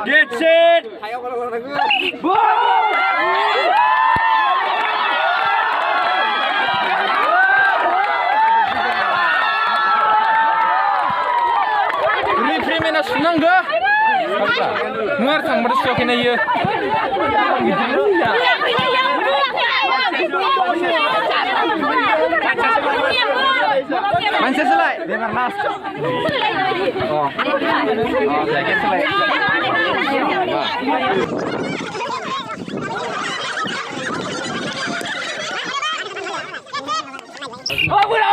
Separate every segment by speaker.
Speaker 1: Get set. Reframe senang gak? Ngar sang bersok ini ya. Manchester selai, dengar nas. Oh, saya selai. Oh, bola.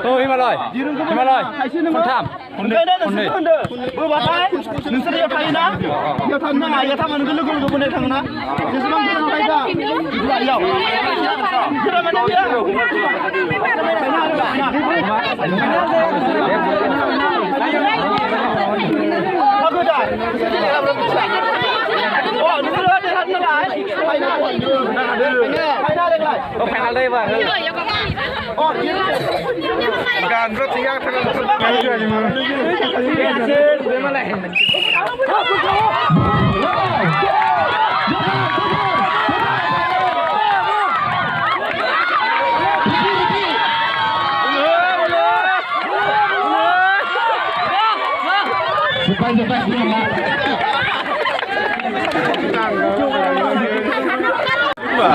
Speaker 1: Thôi mà rồi, con tham, con đi. Bữa bà thái, đừng sẽ đeo thay đó, đeo thân nó này, đeo thân mình cứ lúc bên đây thằng nó, đeo xong cái thay ra, lại dầu, cứ ra bên đây nhá. Nó cứ chạy, ô, đừng đưa đeo thân nó lại, thay ra đây lại, thay ra đây vào. Gan rất là thằng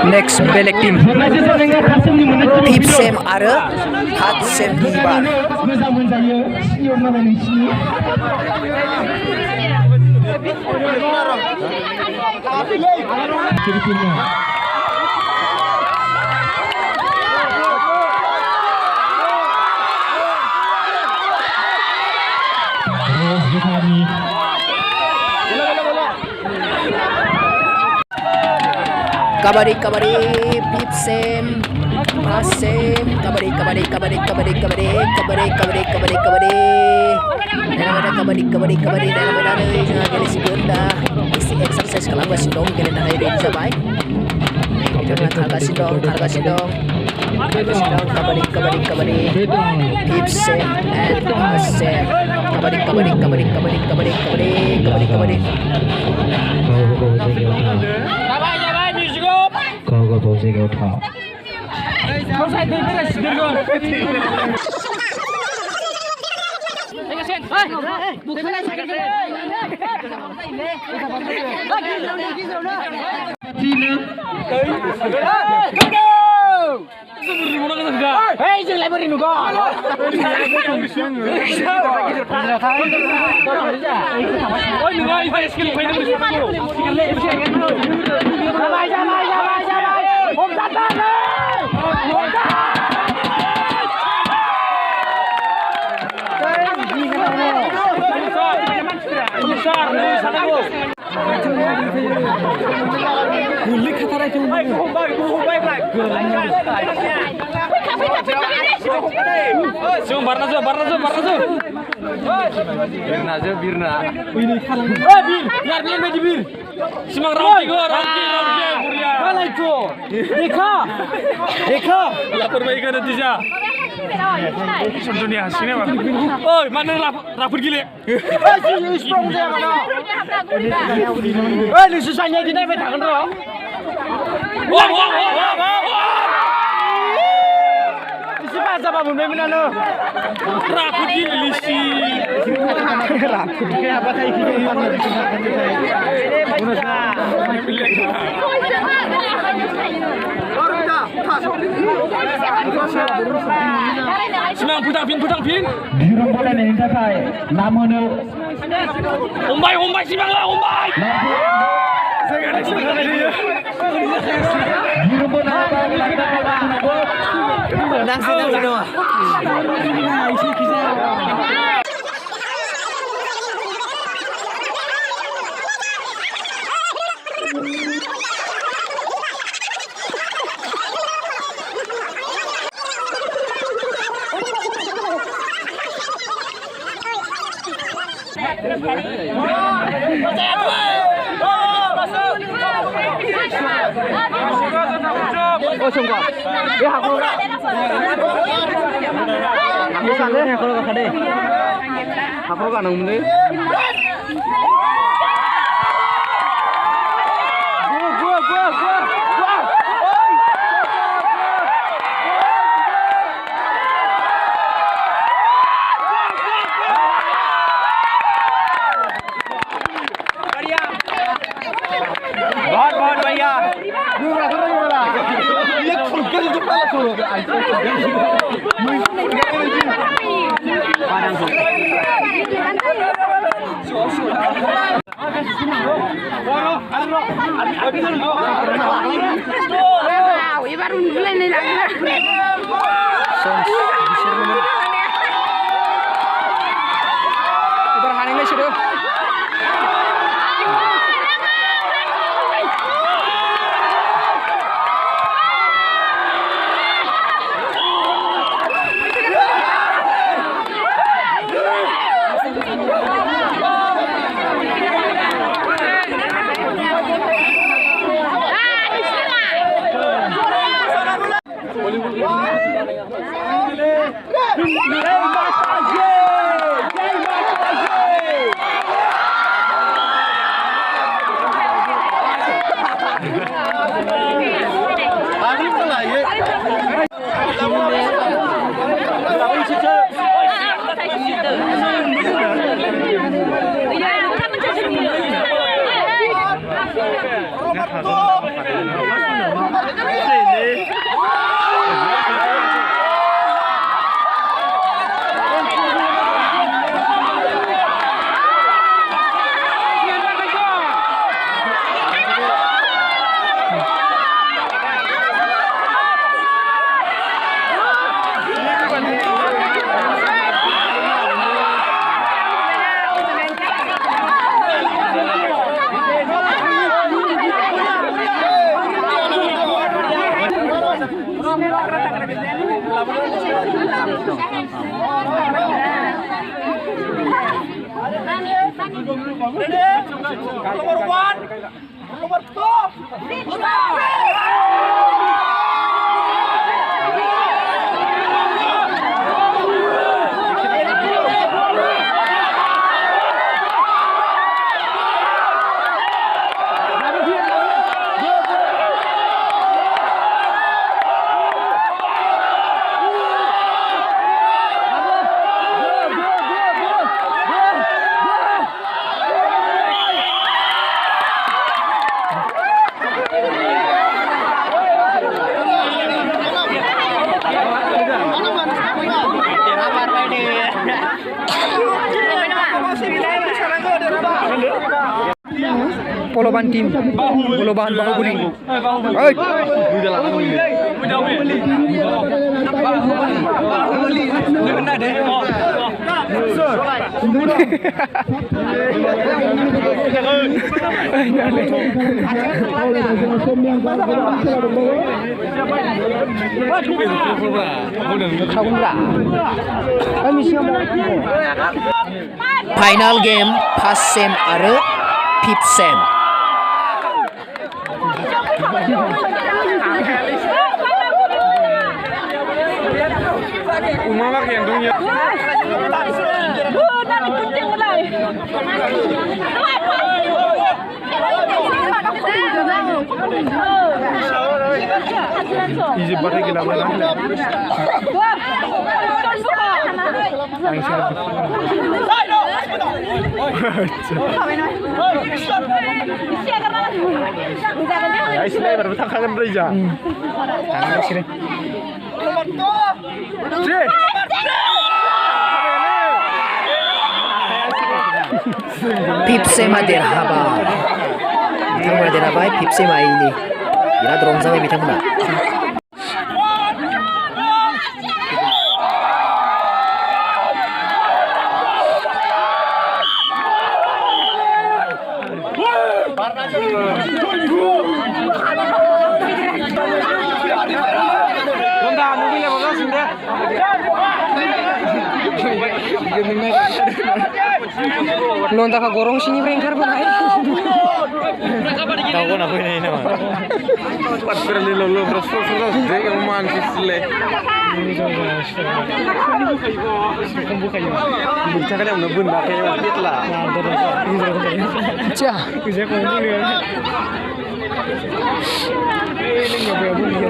Speaker 2: Next Belek team Pip Sam आरो Hat Sam Ibar Kabari Pip Sam Mas Sam Kabari dalam garis segunda isi exercise kalabas dong kalian hari ini sabai dengan harga sidong kabari Pip Sam and Mas Sam kabari
Speaker 3: Kau boleh kau tahu.
Speaker 1: Kau saya terus dengar. Bukan saya. Hei, jangan lebar ini kau. Oh, ini guys, saya skill main dulu. Jamai. Om datang. Gulik kata raja. Baik.
Speaker 4: Siung barna zo. Birna. Ini kalang. Bir, biar bedi bir. Simang rauki Muria. Mana itu? Dekha. Lapor baik kan natija. Dunia sini apa? Oi, mana lapor gile? Strong dia mana? Lu susahnya di naik tangan ro. Wah. Siapa siapa pun memang lo. Rakut gile lisi. Rakut ke apa tadi? Senang putang pin.
Speaker 3: Dirung bola ni indah kai. Namun
Speaker 4: Umbai simang lah umbai.
Speaker 3: dirung bola
Speaker 1: Oh, sungguh. Dia aku sana ya kalau kade. Aku kan nunggu deh. Gua. बहुत भैया ये खुलकर जो पास हो
Speaker 5: baru mulai nih lagi.
Speaker 2: Berhaning lah sudah.
Speaker 1: Nomor 1, nomor 2.
Speaker 2: Poloban tim, Poloban Bahubuli.
Speaker 4: Bahubuli.
Speaker 2: Final game first sem आरो fifth sem. Fifth sema derhabat. Biथांमोना देरहाबाय fifth sema ini. बिराद रंजाबाय बिथांमोना.
Speaker 4: Lontakan gorong sini berengkar banget.
Speaker 6: Tahu kan aku ini nama. Pas kali lalu terus deh uman kisle. Buka ya. Bicara yang ngebun pakai wajib lah.
Speaker 4: Cah, bisa kau ini kan? Ini nggak boleh bunyi.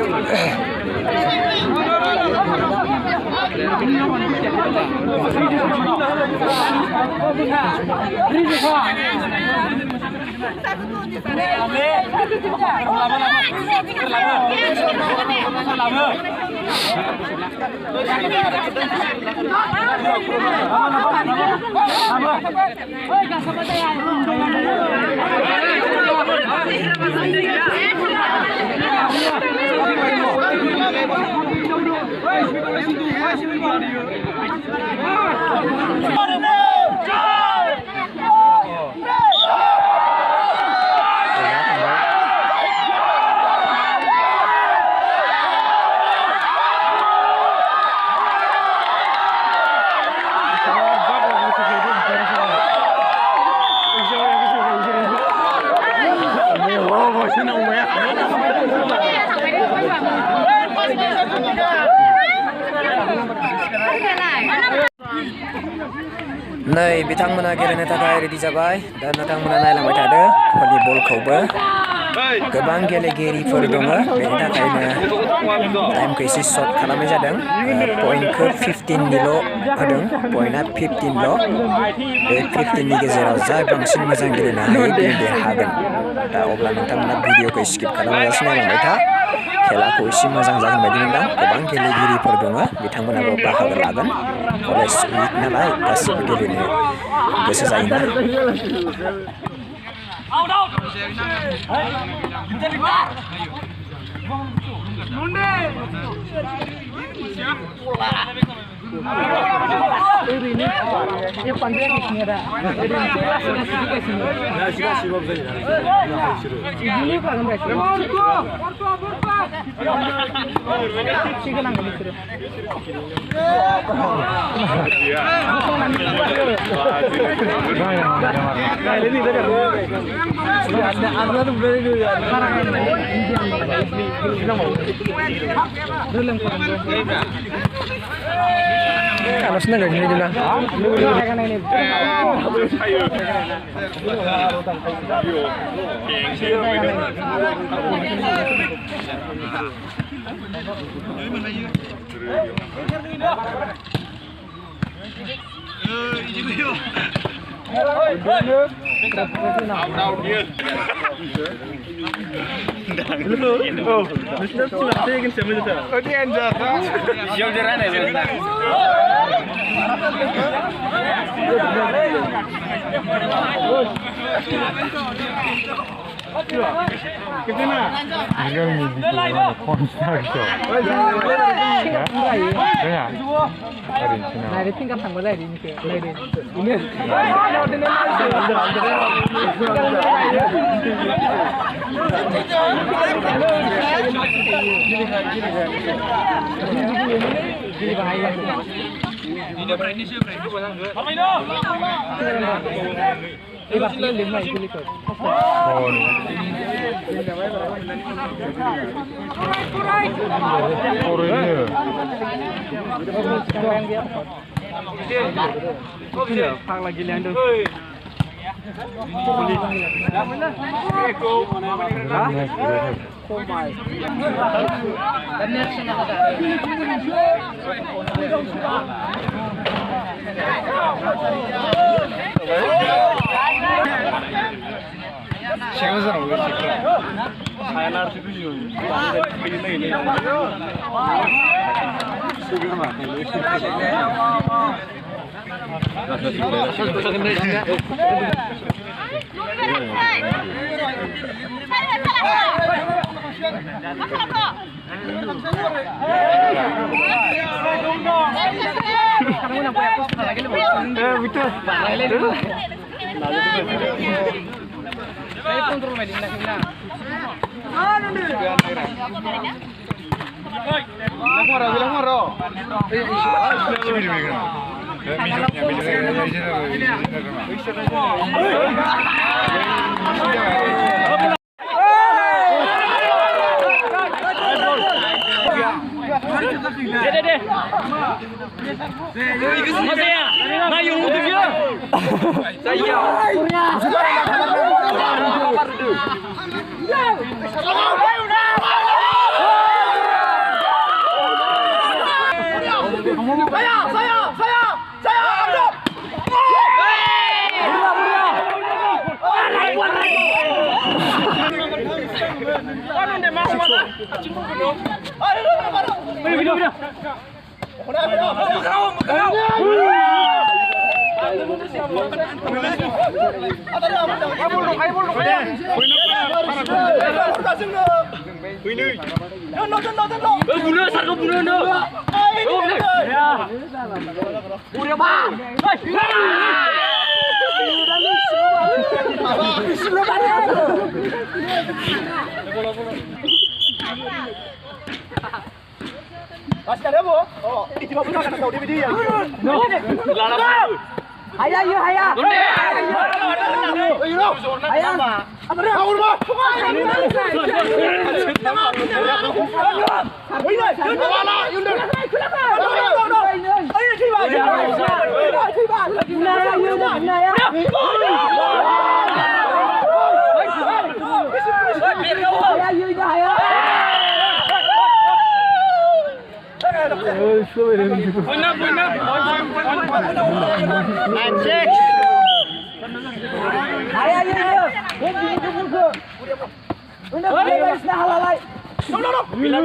Speaker 4: नै बिथांमोना गेलेनो थाखाय रेडि जाबाय दा नोंथांमोना नायलांबाय थादो भलिबलखौबो गोबां गेलेगिरिफोर दङ बेनि थाखायनो टाइमखौ एसे सर्ट खालामनाय जादों पइन्टखौ 15निल' होदों पइन्टआ 15ल' बे 15नि गेजेराव जाय बांसिन मोजां गेलेनो हायो बे देरहागोन दा अब्ला नोंथांमोना भिडिअखौ स्किप खालामालासिनो नायलांबाय था खेलाखौ एसे मोजां जागोन बायदि मोनदां गोबां गेलेगिरिफोर दङ बिथांमोनाबो बाहागो लागोन कलेज उइक नालाय गासिबो गेलेनो गोसो जायोना Kalau senang gak gini juga?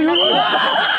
Speaker 1: No.